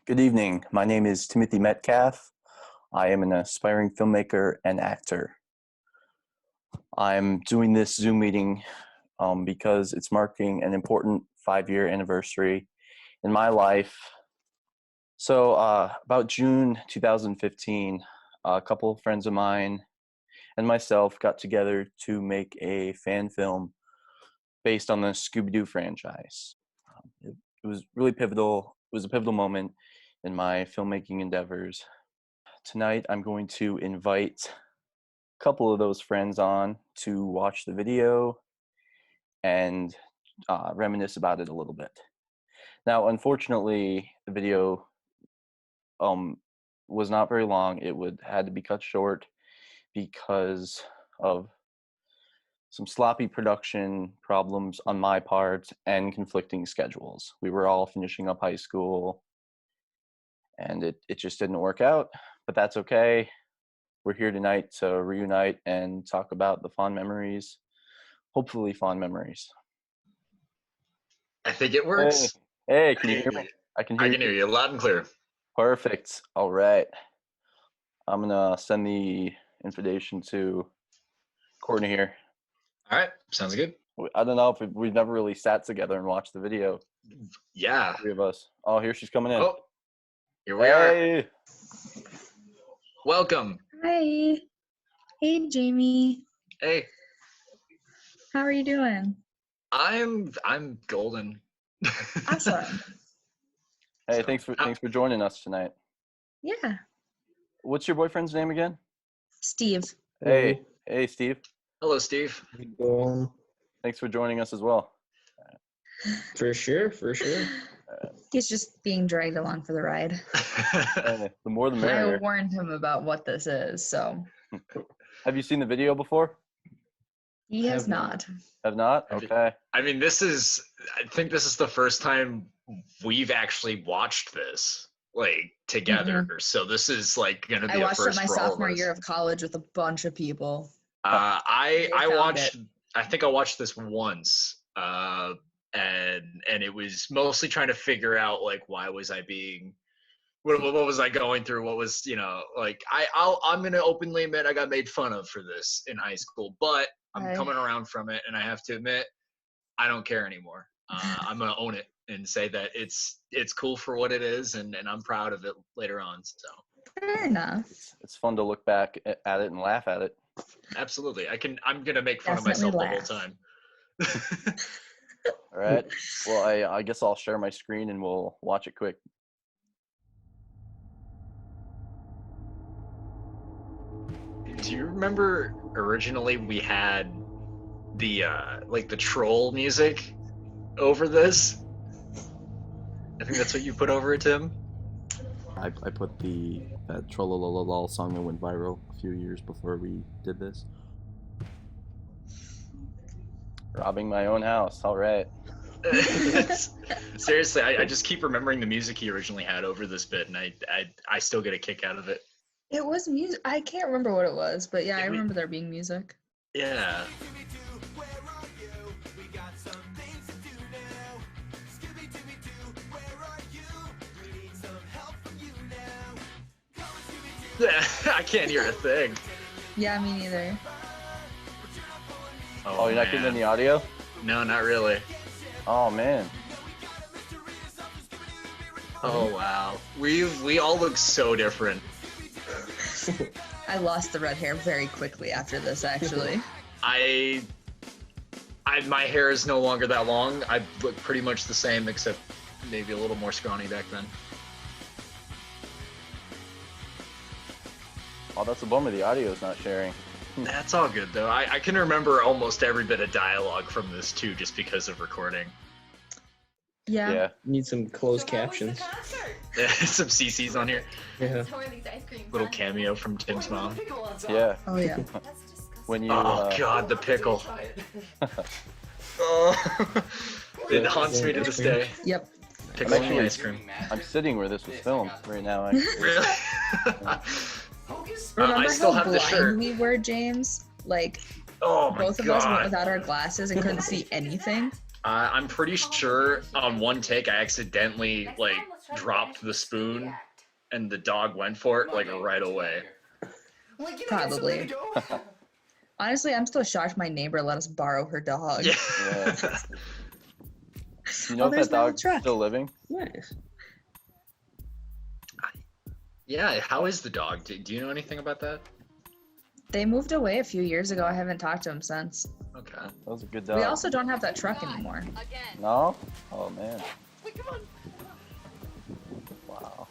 Good evening. My name is Timothy Metcalf. I am an aspiring filmmaker and actor. I'm doing this Zoom meeting because it's marking an important 5-year anniversary in my life. So about June 2015, a couple of friends of mine and myself got together to make a fan film based on the Scooby-Doo franchise. It was really pivotal. It was a pivotal moment in my filmmaking endeavors. Tonight, I'm going to invite a couple of those friends on to watch the video and reminisce about it a little bit. Now, unfortunately, the video was not very long. It had to be cut short because of some sloppy production problems on my part and conflicting schedules. We were all finishing up high school and it just didn't work out, but that's okay. We're here tonight to reunite and talk about the fond memories, hopefully fond memories. I think it works. Hey, can you hear me? I can hear you loud and clear. Perfect. All right. I'm gonna send the invitation to Courtney here. All right, sounds good. I don't know if we've never really sat together and watched the video. Yeah. Three of us. Oh, here she's coming in. Oh, here we are. Welcome. Hi. Hey, Jamie. Hey. How are you doing? I'm golden. Awesome. Hey, thanks for joining us tonight. Yeah. What's your boyfriend's name again? Steve. Hey, Steve. Hello, Steve. Thanks for joining us as well. For sure. He's just being dragged along for the ride. The more the merrier. I warned him about what this is, so. Have you seen the video before? He has not. Have not? Okay. I mean, I think this is the first time we've actually watched this, like, together. Mm-hmm. So this is, like, going to be a first for all of us. I watched it my sophomore year of college with a bunch of people. I think I watched this once, and it was mostly trying to figure out, like, why was I being, what was I going through? What was, like, I'm going to openly admit I got made fun of for this in high school, but I'm coming around from it, and I have to admit, I don't care anymore. I'm going to own it and say that it's cool for what it is, and I'm proud of it later on. So fair enough. It's fun to look back at it and laugh at it. Absolutely. I'm going to make fun of myself the whole time. All right. Well, I guess I'll share my screen and we'll watch it quick. Do you remember originally we had the like the troll music over this? I think that's what you put over it, Tim. I put that Trollololol song that went viral a few years before we did this. Robbing my own house. All right. Seriously, I just keep remembering the music he originally had over this bit, and I still get a kick out of it. It was music. I can't remember what it was, but yeah, I remember there being music. Yeah. I can't hear a thing. Yeah, me neither. Oh, you're not getting any audio? No, not really. Oh man. Oh wow. We all look so different. I lost the red hair very quickly after this, actually. My hair is no longer that long. I look pretty much the same, except maybe a little more scrawny back then. Oh, that's a bummer. The audio is not sharing. That's all good, though. I can remember almost every bit of dialogue from this, too, just because of recording. Yeah. Need some closed captions. Some CCs on here. Yeah. Little cameo from Tim's mom. Yeah. Oh, yeah. When you. Oh, God, the pickle. Oh, it haunts me to this day. Yep. Pickle and ice cream. I'm sitting where this was filmed right now. Really? Remember I still how have the blind shirt. we were, James? Like, Oh my both of God. us went without our glasses and couldn't see anything. I'm pretty sure on one take I accidentally like dropped the spoon, and the dog went for it like right away. Probably. Honestly, I'm still shocked my neighbor let us borrow her dog. Yeah. Yeah. You know if there's that my little dog's truck. still living? Nice. Yeah. How is the dog? Do you know anything about that? They moved away a few years ago. I haven't talked to him since. Okay. That was a good dog. We also don't have that truck anymore. No? Oh man. Wow.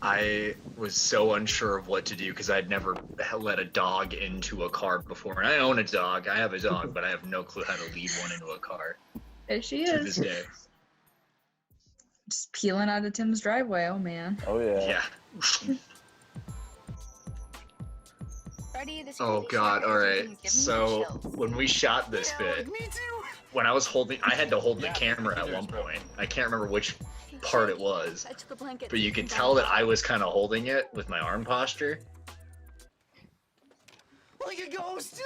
I was so unsure of what to do because I'd never let a dog into a car before. And I own a dog. I have a dog, but I have no clue how to lead one into a car There she to this is. day. Just peeling out of Tim's driveway. Oh man. Oh yeah. Yeah. Oh god, alright. So when we shot this bit, when I had to hold the camera at one point. I can't remember which part it was, but you could tell that I was kind of holding it with my arm posture. Like a ghost.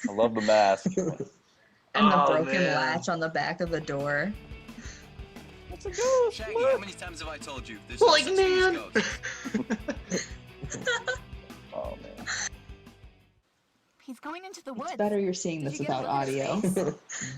I love the mask. And the Oh, broken man. latch on the back of the door. It's a ghost. Shaggy, Look. how many times have I told you? There's Like, no such thing as man. ghosts. Oh man. He's going into the woods. It's better you're seeing this without audio.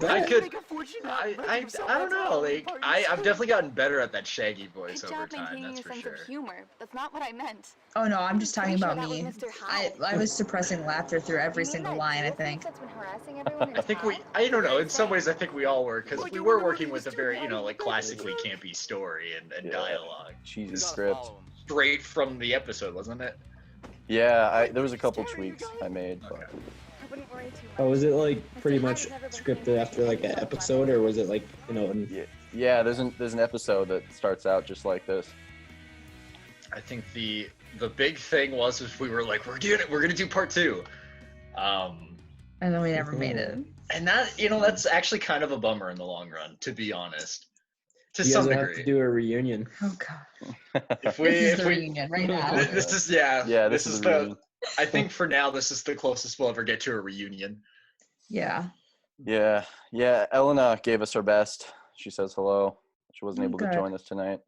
I could. Make a fortune I so don't know. Like I've definitely gotten better at that Shaggy voice Good over job time. maintaining That's a for sense sure. of humor. That's not what I meant. Oh no, I'm just talking about Pretty me. sure that was Mr. I was suppressing laughter through every You mean single that line, I deal think. that's been harassing everyone in I think we. town? I don't know. Very In some sad. ways, I think we all were because Like we you were remember working when with a Mr. very, Daddy like was classically campy story and Yeah. dialogue Cheesy You gotta script. follow him. straight from the episode, wasn't it? Yeah, there was a couple tweaks I made, but Okay. I wouldn't worry too much. Oh, was it like pretty much scripted after like an episode, or was it like yeah, there's an episode that starts out just like this. I think the big thing was we were like we're gonna do part two, And then we never made it. and that that's actually kind of a bummer in the long run, to be honest. To you guys some will have to degree. do a reunion? Oh god. If This is the we reunion right now. this is yeah This is is the reunion. I think for now this is the closest we'll ever get to a reunion. Yeah. Yeah, Elena gave us her best. She says hello. She wasn't Oh, able good. to join us tonight.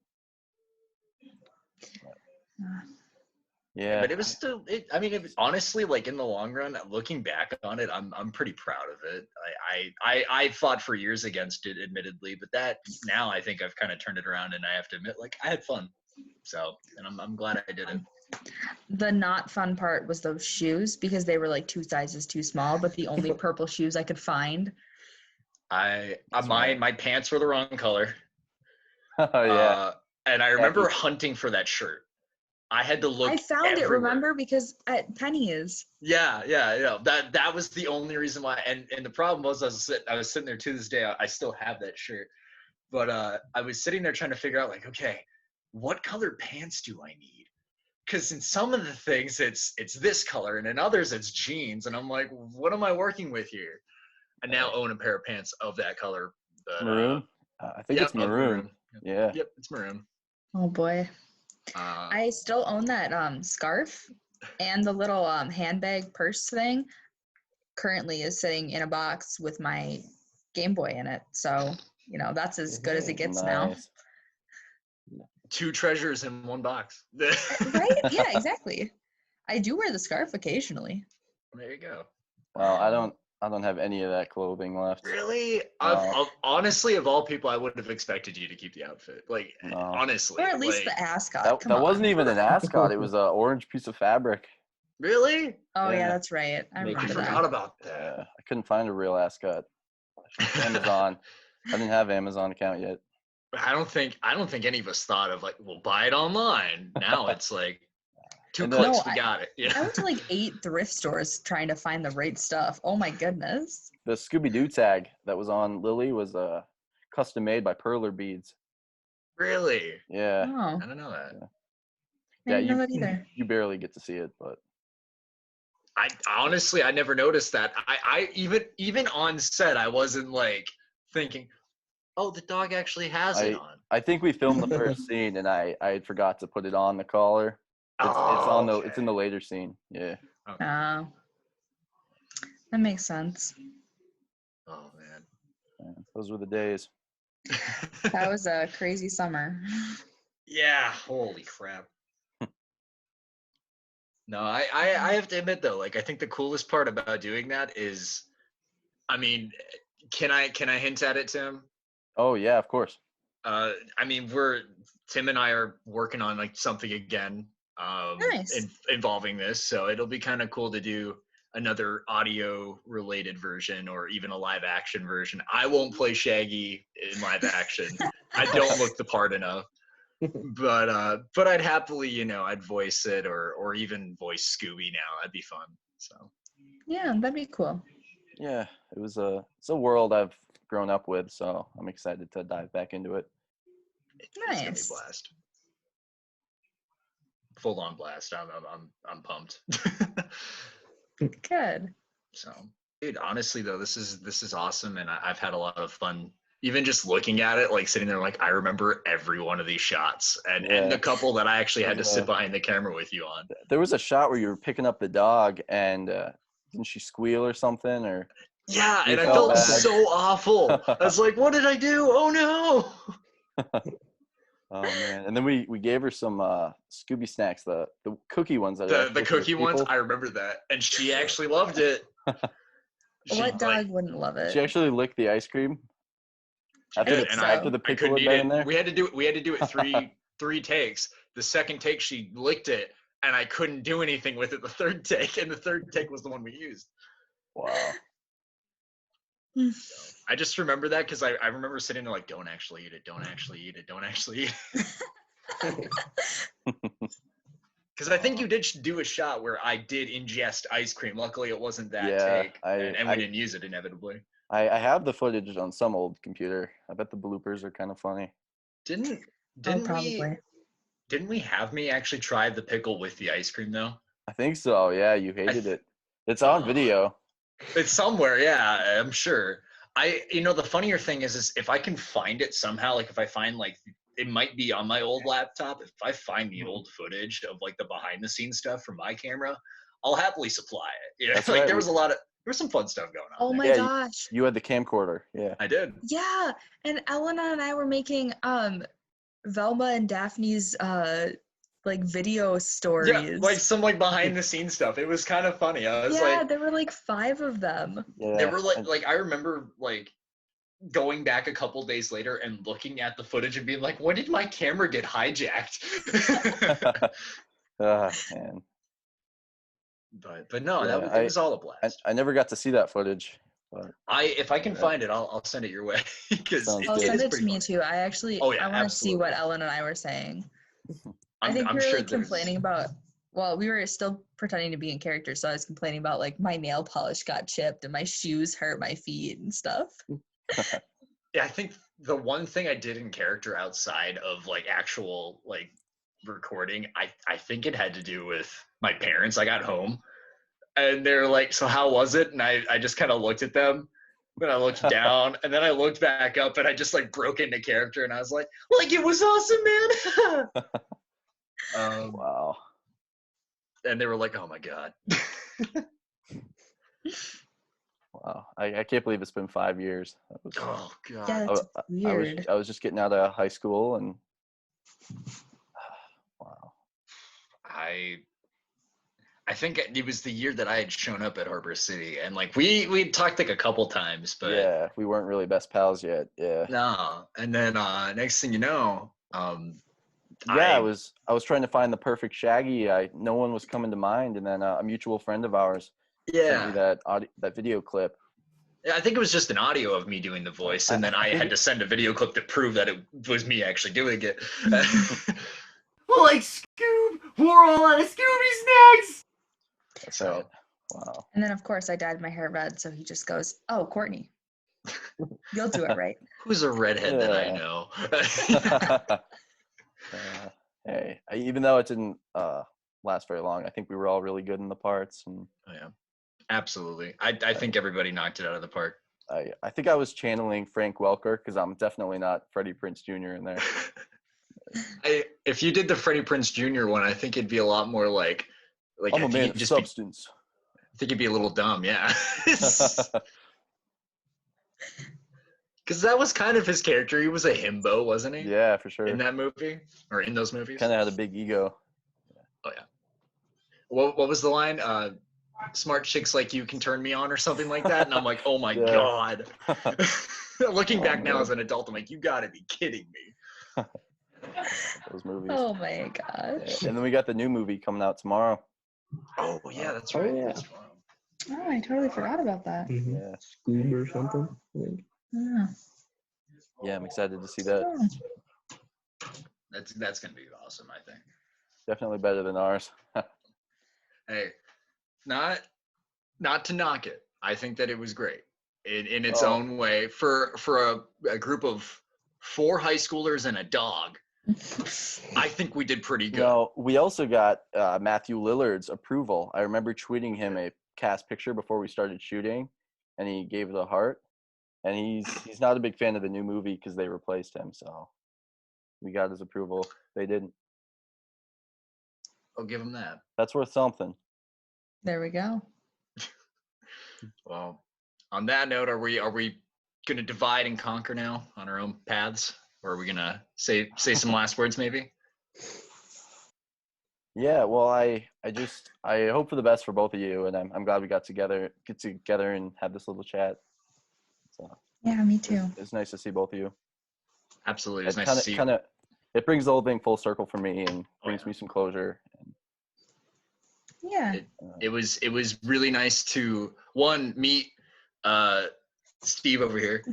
Yeah, But it was still I mean, honestly, like in the long run, looking back on it, I'm pretty proud of it. I fought for years against it, admittedly, but that now I think I've kind of turned it around, and I have to admit, like I had fun. So, and I'm glad I did it. The not fun part was those shoes because they were like 2 sizes too small, but the only purple shoes I could find. My pants were the wrong color. oh yeah. And I remember hunting for that shirt. I had to look. I found it, everywhere. remember? Because at Penny's. Yeah. That was the only reason why. And the problem was I was sitting there to this day. I still have that shirt, but I was sitting there trying to figure out like, okay, what color pants do I need? Because in some of the things it's this color, and in others it's jeans, and I'm like, what am I working with here? I now own a pair of pants of that color. But, Maroon? I think yep, it's maroon. Yeah. Yep, it's maroon. Oh boy. Uh, I still own that scarf, and the little handbag purse thing currently is sitting in a box with my Game Boy in it. So, that's as good as it gets now. Nice. 2 treasures in one box. Right? Yeah, exactly. I do wear the scarf occasionally. There you go. Well, I don't have any of that clothing left. Really? No. Honestly, of all people, I wouldn't have expected you to keep the outfit. Like, No. honestly. Or at least like, the ascot. That Come on. wasn't even an ascot. It was an orange piece of fabric. Really? Oh, yeah, Yeah. that's right. I Make I it remember forgot that. about that. I couldn't find a real ascot. Amazon. I didn't have Amazon account yet. I don't think any of us thought of like, we'll buy it online. Now it's like 2 And clicks, No, we got it. I went to like 8 thrift stores trying to find the right stuff. Oh my goodness. The Scooby-Doo tag that was on Lily was custom made by Perler Beads. Really? Yeah. Oh, I don't know that. I Yeah, didn't know that either. you barely get to see it, but I honestly, I never noticed that. I even on set, I wasn't like thinking, oh, the dog actually has it on. I think we filmed the first scene and I forgot to put it on the collar. It's in the later scene. Yeah. Oh, that makes sense. Oh man. Man, those were the days. That was a crazy summer. Yeah, holy crap. No, I have to admit though, like I think the coolest part about doing that is, I mean, can I hint at it, Tim? Oh yeah, of course. I mean, Tim and I are working on like something again, Nice. involving this, so it'll be kind of cool to do another audio related version or even a live action version. I won't play Shaggy in live action. I don't look the part enough. But I'd happily, I'd voice it or even voice Scooby now. That'd be fun. So Yeah, that'd be cool. Yeah, it's a world I've grown up with, so I'm excited to dive back into it. it's gonna be a Nice. blast. Full on blast. I'm pumped. Good. So, dude, honestly though, this is awesome, and I've had a lot of fun. Even just looking at it, like sitting there, like I remember every one of these shots, and Yeah. the couple that I actually had to sit Yeah. behind the camera with you on. There was a shot where you were picking up the dog, and didn't she squeal or something? Or Yeah, You and I felt felt bad. so awful. I was like, what did I do? Oh no. oh man! And then we gave her some Scooby snacks, the cookie ones that are The actually for cookie ones, people. I remember that, and she actually loved it. What dog wouldn't love it? She actually licked the ice cream after did, the and after the I pickle couldn't had eat been it. in there. We had to do it three takes. The second take, she licked it, and I couldn't do anything with it. The third take, and the third take was the one we used. Wow. I just remember that because I remember sitting there like, don't actually eat it, don't actually eat it, don't actually eat it. Because I think you did do a shot where I did ingest ice cream. Luckily, it wasn't that Yeah, take, and we didn't use it inevitably. I have the footage on some old computer. I bet the bloopers are kind of funny. Didn't Probably. we have me actually try the pickle with the ice cream though? I think so. Yeah, you hated it. It's on video. It's somewhere, yeah, I'm sure. The funnier thing is if I can find it somehow, like if I find like it might be on my old laptop. If I find the old footage of like the behind the scenes stuff from my camera, I'll happily supply it. That's like right. there was some fun stuff going on. Oh my there. gosh. You had the camcorder. Yeah. I did. Yeah. And Elena and I were making Velma and Daphne's like video stories. Yeah, like some like behind the scenes stuff. It was kind of funny. I was like, there were like 5 of them. Yeah. they were like I remember like going back a couple days later and looking at the footage and being like, when did my camera get hijacked? Man. But no, it was all a blast. I never got to see that footage. But If I can find it, I'll send it your way because Sounds Oh, good. send it to pretty me funny. too. I actually Oh, yeah, I want to see what absolutely. Ellen and I were saying. I I'm think we were sure like there's- complaining about, well, we were still pretending to be in character, so I was complaining about like my nail polish got chipped and my shoes hurt my feet and stuff. Yeah, I think the one thing I did in character outside of like actual like recording, I think it had to do with my parents. I got home and they're like, so how was it? And I just kind of looked at them. Then I looked down and then I looked back up and I just like broke into character and I was like it was awesome, man. wow. And they were like, oh my God. Wow. I can't believe it's been 5 years. That was, Oh God. Yeah, that's weird. I was just getting out of high school and wow. I think it was the year that I had shown up at Harbor City, and like we talked like a couple times, but Yeah, we weren't really best pals yet. Yeah. no. And then next thing you know, I was trying to find the perfect Shaggy. No one was coming to mind, and then a mutual friend of ours sent me that video clip. I think it was just an audio of me doing the voice, and then I had to send a video clip to prove that it was me actually doing it. Like Scoob, we're all out of Scooby snacks. That's So- right. Wow. And then of course I dyed my hair red, so he just goes, "Oh, Courtney, you'll do it right." Who's a redhead that I Yeah. know? Hey, even though it didn't last very long, I think we were all really good in the parts, and Oh, yeah, absolutely. I think everybody knocked it out of the park. I think I was channeling Frank Welker because I'm definitely not Freddie Prinze Jr. in there. If you did the Freddie Prinze Jr. one, I think it'd be a lot more like I'm I a think man you'd of just be- substance. I think it'd be a little dumb, yeah. Because that was kind of his character. He was a himbo, wasn't he? Yeah, for sure. In that movie or in those movies. Kind of had a big ego. Oh yeah. What was the line? Smart chicks like you can turn me on or something like that. And I'm like, oh my Yeah. God. Looking back now man. as an adult, I'm like, you gotta be kidding me. Those movies. Oh my gosh. Yeah. And then we got the new movie coming out tomorrow. Oh yeah, that's Oh, right. yeah. That's tomorrow. Oh, I totally forgot about that. Mhm. Yeah. Scoob or something. I think. Yeah. Yeah, I'm excited to see that. Oh. That's gonna be awesome, I think. Definitely better than ours. Hey, not to knock it. I think that it was great in its Oh. own way for a group of 4 high schoolers and a dog. I think we did pretty good. No, we also got Matthew Lillard's approval. I remember tweeting him a cast picture before we started shooting, and he gave it a heart. And he's not a big fan of the new movie because they replaced him. So we got his approval. They didn't. I'll give him that. That's worth something. There we go. Well, on that note, are we gonna divide and conquer now on our own paths, or are we gonna say some last words maybe? Yeah, well, I hope for the best for both of you, and I'm glad we get together and have this little chat. So Yeah, me too. it's nice to see both of you. Absolutely, it's It nice to see. it brings the whole thing full circle for me and brings yeah. me some closure. And, Yeah. It was really nice to meet Steve over here,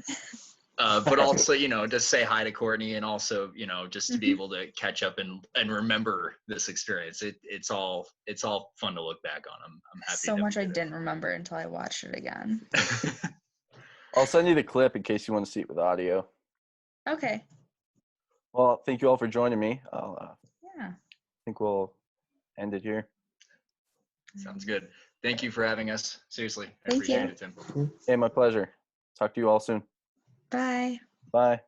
but also just say hi to Courtney, and also just to be able to catch up and remember this experience. It's all fun to look back on. I'm happy. So that much we I did it. didn't remember until I watched it again. I'll send you the clip in case you want to see it with audio. Okay. Well, thank you all for joining me. Yeah. think we'll end it here. Sounds good. Thank you for having us. Seriously, I Thank you. appreciate it, Tim. Hey, my pleasure. Talk to you all soon. Bye. Bye.